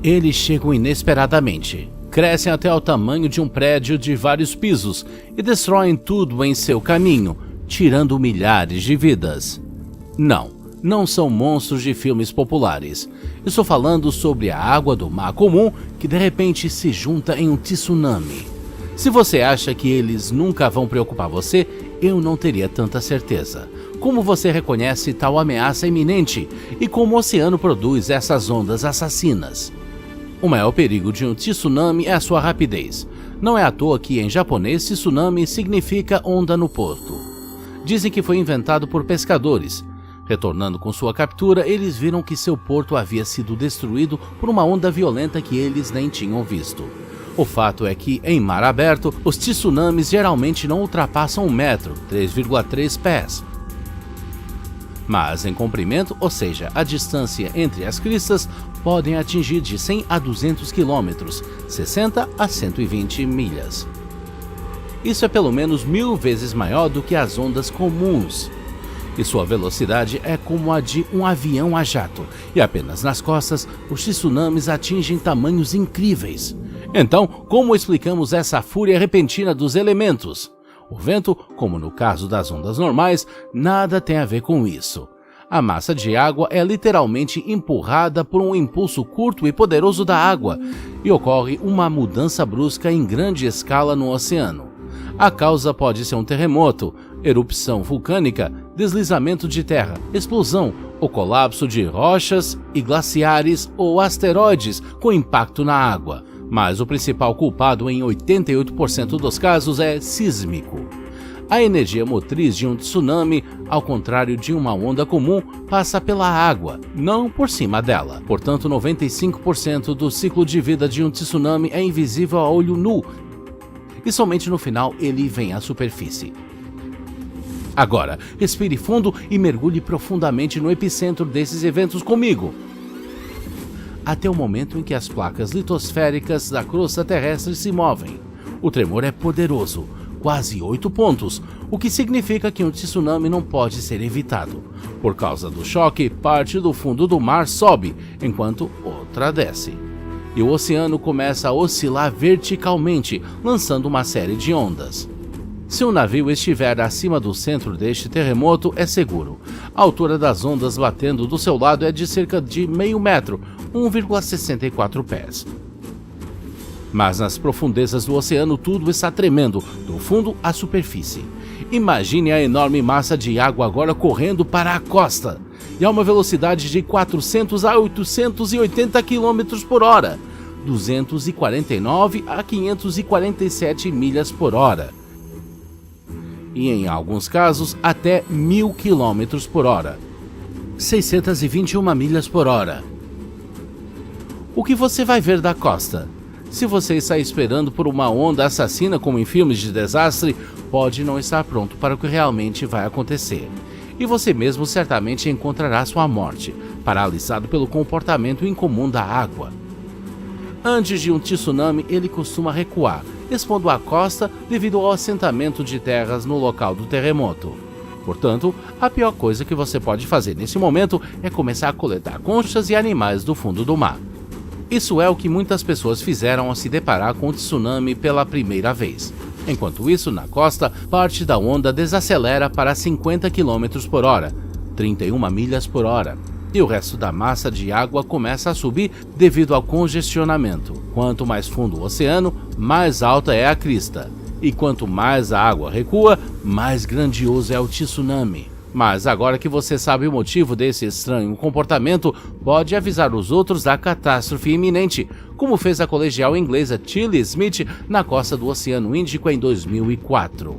Eles chegam inesperadamente, crescem até o tamanho de um prédio de vários pisos e destroem tudo em seu caminho, tirando milhares de vidas. Não são monstros de filmes populares. Estou falando sobre a água do mar comum que de repente se junta em um tsunami. Se você acha que eles nunca vão preocupar você, eu não teria tanta certeza. Como você reconhece tal ameaça iminente e como o oceano produz essas ondas assassinas? O maior perigo de um tsunami é a sua rapidez. Não é à toa que em japonês tsunami significa onda no porto. Dizem que foi inventado por pescadores. Retornando com sua captura, eles viram que seu porto havia sido destruído por uma onda violenta que eles nem tinham visto. O fato é que, em mar aberto, os tsunamis geralmente não ultrapassam 1 metro, 3,3 pés. Mas em comprimento, ou seja, a distância entre as cristas, podem atingir de 100 a 200 quilômetros, 60 a 120 milhas. Isso é pelo menos 1000 vezes maior do que as ondas comuns. E sua velocidade é como a de um avião a jato, e apenas nas costas, os tsunamis atingem tamanhos incríveis. Então, como explicamos essa fúria repentina dos elementos? O vento, como no caso das ondas normais, nada tem a ver com isso. A massa de água é literalmente empurrada por um impulso curto e poderoso da água, e ocorre uma mudança brusca em grande escala no oceano. A causa pode ser um terremoto, erupção vulcânica, deslizamento de terra, explosão, o colapso de rochas e glaciares ou asteroides com impacto na água. Mas o principal culpado em 88% dos casos é sísmico. A energia motriz de um tsunami, ao contrário de uma onda comum, passa pela água, não por cima dela. Portanto, 95% do ciclo de vida de um tsunami é invisível a olho nu, e somente no final ele vem à superfície. Agora, respire fundo e mergulhe profundamente no epicentro desses eventos comigo. Até o momento em que as placas litosféricas da crosta terrestre se movem. O tremor é poderoso, quase 8 pontos, o que significa que um tsunami não pode ser evitado. Por causa do choque, parte do fundo do mar sobe, enquanto outra desce. E o oceano começa a oscilar verticalmente, lançando uma série de ondas. Se um navio estiver acima do centro deste terremoto, é seguro. A altura das ondas batendo do seu lado é de cerca de meio metro, 1,64 pés. Mas nas profundezas do oceano tudo está tremendo, do fundo à superfície. Imagine a enorme massa de água agora correndo para a costa, e a uma velocidade de 400 a 880 km por hora, 249 a 547 milhas por hora. E em alguns casos até 1000 km por hora, 621 milhas por hora. O que você vai ver da costa? Se você está esperando por uma onda assassina como em filmes de desastre, pode não estar pronto para o que realmente vai acontecer. E você mesmo certamente encontrará sua morte, paralisado pelo comportamento incomum da água. Antes de um tsunami, ele costuma recuar, expondo a costa devido ao assentamento de terras no local do terremoto. Portanto, a pior coisa que você pode fazer nesse momento é começar a coletar conchas e animais do fundo do mar. Isso é o que muitas pessoas fizeram ao se deparar com o tsunami pela primeira vez. Enquanto isso, na costa, parte da onda desacelera para 50 km por hora, 31 milhas por hora. E o resto da massa de água começa a subir devido ao congestionamento. Quanto mais fundo o oceano, mais alta é a crista. E quanto mais a água recua, mais grandioso é o tsunami. Mas agora que você sabe o motivo desse estranho comportamento, pode avisar os outros da catástrofe iminente, como fez a colegial inglesa Tilly Smith na costa do Oceano Índico em 2004.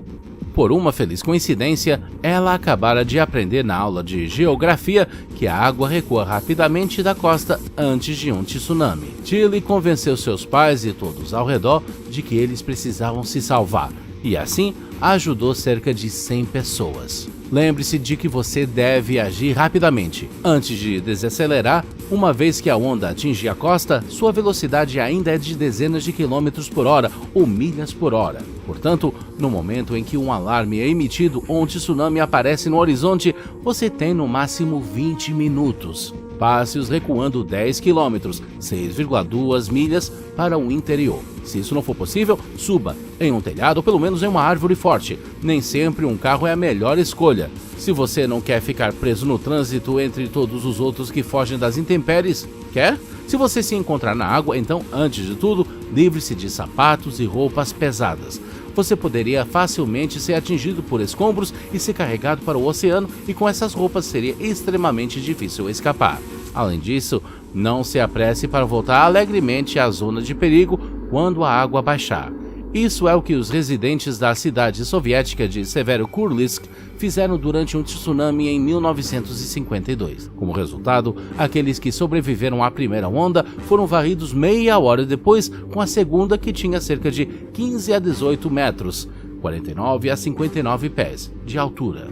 Por uma feliz coincidência, ela acabara de aprender na aula de geografia que a água recua rapidamente da costa antes de um tsunami. Tilly convenceu seus pais e todos ao redor de que eles precisavam se salvar, e assim ajudou cerca de 100 pessoas. Lembre-se de que você deve agir rapidamente. Antes de desacelerar, uma vez que a onda atinge a costa, sua velocidade ainda é de dezenas de quilômetros por hora ou milhas por hora. Portanto, no momento em que um alarme é emitido ou um tsunami aparece no horizonte, você tem no máximo 20 minutos. passe-os recuando 10 quilômetros, 6,2 milhas, para o interior. Se isso não for possível, suba em um telhado ou pelo menos em uma árvore forte. Nem sempre um carro é a melhor escolha. Se você não quer ficar preso no trânsito entre todos os outros que fogem das intempéries, quer? Se você se encontrar na água, então, antes de tudo, livre-se de sapatos e roupas pesadas. Você poderia facilmente ser atingido por escombros e ser carregado para o oceano, e com essas roupas seria extremamente difícil escapar. Além disso, não se apresse para voltar alegremente à zona de perigo quando a água baixar. Isso é o que os residentes da cidade soviética de Severokursk fizeram durante um tsunami em 1952. Como resultado, aqueles que sobreviveram à primeira onda foram varridos meia hora depois, com a segunda, que tinha cerca de 15 a 18 metros, 49 a 59 pés de altura.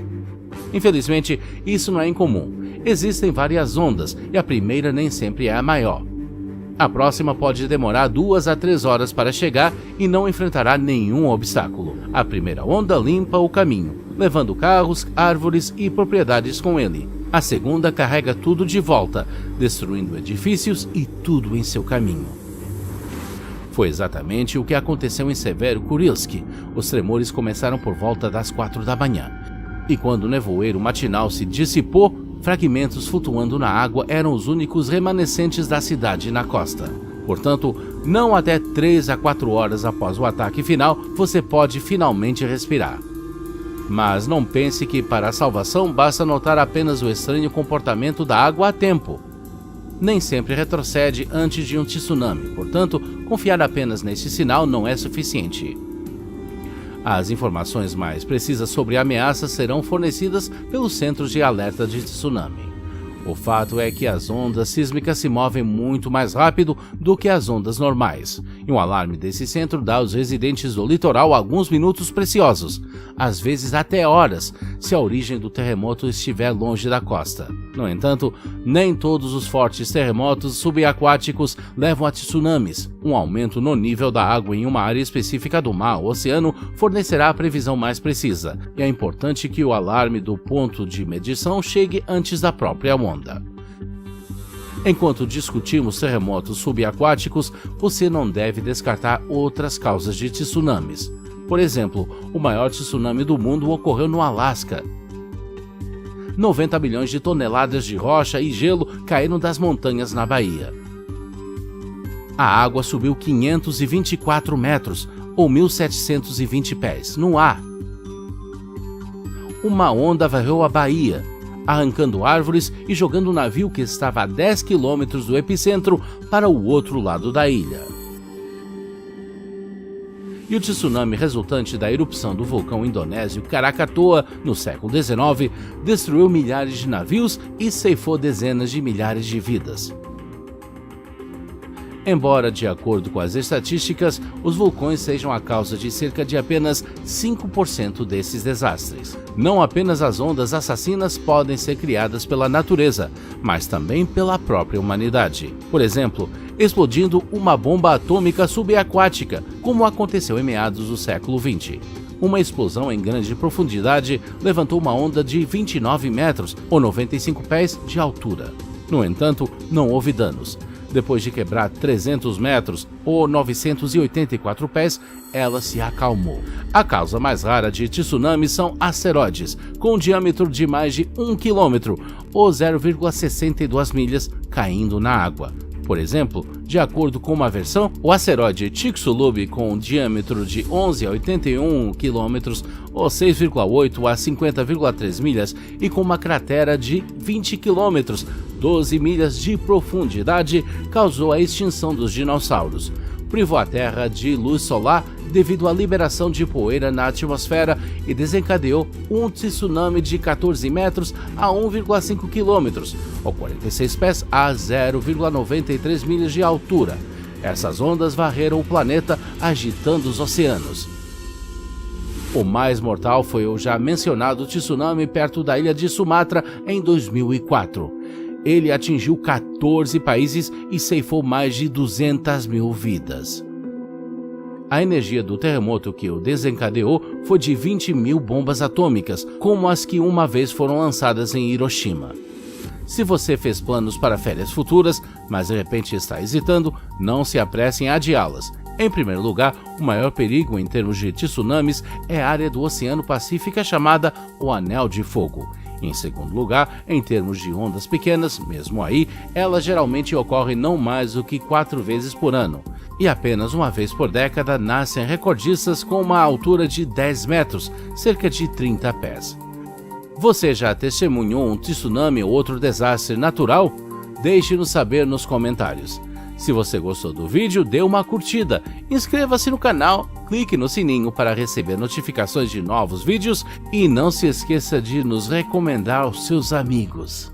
Infelizmente, isso não é incomum. Existem várias ondas e a primeira nem sempre é a maior. A próxima pode demorar 2 a 3 horas para chegar e não enfrentará nenhum obstáculo. A primeira onda limpa o caminho, levando carros, árvores e propriedades com ele. A segunda carrega tudo de volta, destruindo edifícios e tudo em seu caminho. Foi exatamente o que aconteceu em Severokursk. Os tremores começaram por volta das 4 da manhã. E quando o nevoeiro matinal se dissipou, fragmentos flutuando na água eram os únicos remanescentes da cidade na costa. Portanto, não até 3 a 4 horas após o ataque final você pode finalmente respirar. Mas não pense que para a salvação basta notar apenas o estranho comportamento da água a tempo. Nem sempre retrocede antes de um tsunami, portanto, confiar apenas nesse sinal não é suficiente. As informações mais precisas sobre a ameaça serão fornecidas pelos centros de alerta de tsunami. O fato é que as ondas sísmicas se movem muito mais rápido do que as ondas normais, e um alarme desse centro dá aos residentes do litoral alguns minutos preciosos, às vezes até horas, se a origem do terremoto estiver longe da costa. No entanto, nem todos os fortes terremotos subaquáticos levam a tsunamis. Um aumento no nível da água em uma área específica do mar ou oceano fornecerá a previsão mais precisa, e é importante que o alarme do ponto de medição chegue antes da própria onda. Enquanto discutimos terremotos subaquáticos, você não deve descartar outras causas de tsunamis. Por exemplo, o maior tsunami do mundo ocorreu no Alasca. 90 milhões de toneladas de rocha e gelo caíram das montanhas na Bahia. A água subiu 524 metros, ou 1.720 pés, no ar. Uma onda varreu a Bahia, arrancando árvores e jogando o navio que estava a 10 quilômetros do epicentro para o outro lado da ilha. E o tsunami resultante da erupção do vulcão indonésio Krakatoa no século XIX destruiu milhares de navios e ceifou dezenas de milhares de vidas. Embora, de acordo com as estatísticas, os vulcões sejam a causa de cerca de apenas 5% desses desastres. Não apenas as ondas assassinas podem ser criadas pela natureza, mas também pela própria humanidade. Por exemplo, explodindo uma bomba atômica subaquática, como aconteceu em meados do século XX. Uma explosão em grande profundidade levantou uma onda de 29 metros, ou 95 pés, de altura. No entanto, não houve danos. Depois de quebrar 300 metros, ou 984 pés, ela se acalmou. A causa mais rara de tsunamis são asteroides, com um diâmetro de mais de 1 quilômetro, ou 0,62 milhas, caindo na água. Por exemplo, de acordo com uma versão, o asteroide Chicxulub, com um diâmetro de 11 a 81 km, ou 6,8 a 50,3 milhas, e com uma cratera de 20 km, 12 milhas de profundidade, causou a extinção dos dinossauros. Privou a Terra de luz solar devido à liberação de poeira na atmosfera e desencadeou um tsunami de 14 metros a 1,5 quilômetros, ou 46 pés a 0,93 milhas de altura. Essas ondas varreram o planeta, agitando os oceanos. O mais mortal foi o já mencionado tsunami perto da ilha de Sumatra em 2004. Ele atingiu 14 países e ceifou mais de 200 mil vidas. A energia do terremoto que o desencadeou foi de 20 mil bombas atômicas, como as que uma vez foram lançadas em Hiroshima. Se você fez planos para férias futuras, mas de repente está hesitando, não se apresse em adiá-las. Em primeiro lugar, o maior perigo em termos de tsunamis é a área do Oceano Pacífico chamada o Anel de Fogo. Em segundo lugar, em termos de ondas pequenas, mesmo aí, elas geralmente ocorrem não mais do que 4 vezes por ano. E apenas uma vez por década nascem recordistas com uma altura de 10 metros, cerca de 30 pés. Você já testemunhou um tsunami ou outro desastre natural? Deixe-nos saber nos comentários. Se você gostou do vídeo, dê uma curtida, inscreva-se no canal, clique no sininho para receber notificações de novos vídeos e não se esqueça de nos recomendar aos seus amigos.